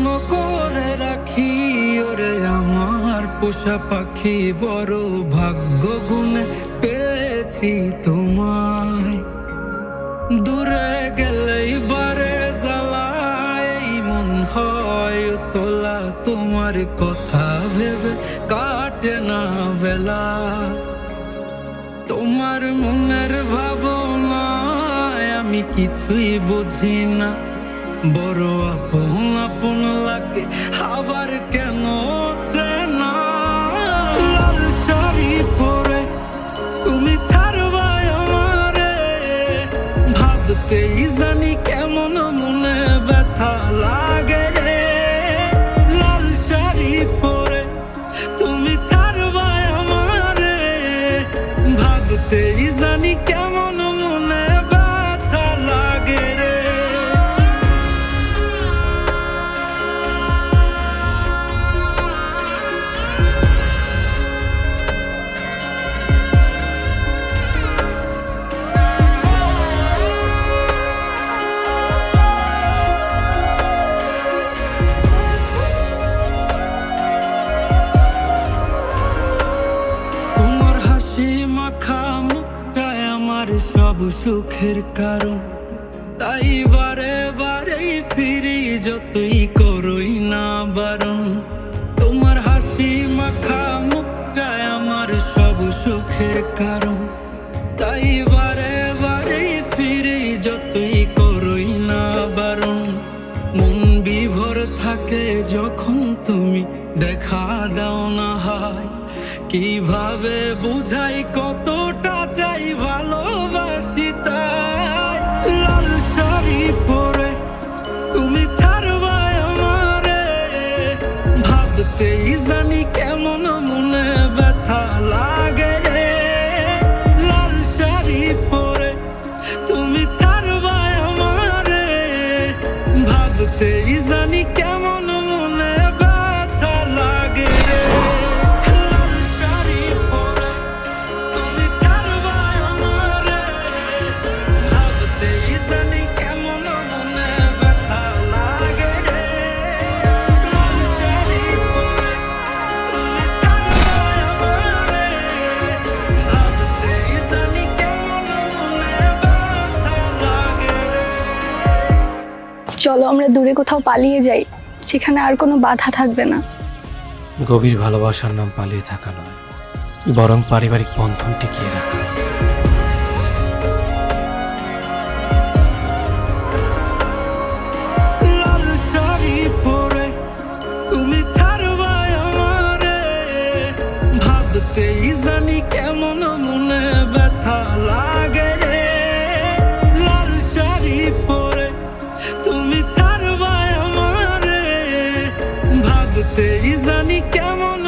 যত্ন করে রাখি ওরে আমার পোষা পাখি, বড় ভাগ্য গুণে পেয়েছি তোমায়। দূরে গেলেই বারে জ্বালায় মন হয় তোলা, তোমার কথা ভেবে কাটে না বেলা। তোমার মনের ভাবনায় আমি কিছুই বুঝি না, বড় আপন আপন লাগে আবার কেন চেনা। লাল শাড়ি পরে তুমি ছাড়বাই আমারে, ভাবতেই জানি কেমন মনে ব্যথা লাগে রে। লাল শাড়ি পরে তুমি ছাড়বাই আমারে, ভাবতেই জানি কেমন মনে ব্যথা লাগে রে। তোমার হাসি মাখা মুখটায় আমার সব সুখের কারণ, তাই বারে বারে ফিরি যতই করই না বারণ। তোমার হাসি মাখা মুখটায় আমার সব সুখের কারণ, তাই বারে বারে ফিরি যতই করই না বারণ। মন বিভোর থাকে যখন তুমি দেখা দাও না হায়, কিভাবে বুঝাই কতটা চাই ভালোবাসি তাই। লাল শাড়ি পরে তুমি ছাড়বাই আমারে, ভাবতেই জানি কেমন মনে ব্যথা লাগে রে। লাল শাড়ি পরে তুমি ছাড়বাই আমারে, ভাবতেই জানি কেমন মনে ব্যথা লাগে রে। লাল শাড়ি পরে তুমি ছাড়বাই আমারে, ভাবতেই জানি কেমন মনে ব্যথা লাগে রে। লাল শাড়ি পরে তুমি ছাড়বাই আমারে, ভাবতেই জানি কেমন মনে ব্যথা লাগে রে। চলো আমরা দূরে কোথাও পালিয়ে যাই, যেখানে আর কোনো বাধা থাকবে না। গভীর ভালোবাসার নাম পালিয়ে থাকা নয়, বরং পারিবারিক বন্ধন টিকিয়ে রাখা। লাল শাড়ি পরে তুমি ছাড়বাই আমারে, ভাবতেই জানি কেমন মনে ব্যথা লাগে রে। লাল শাড়ি পরে তুমি ছাড়বাই আমারে, ভাবতেই জানি কেমন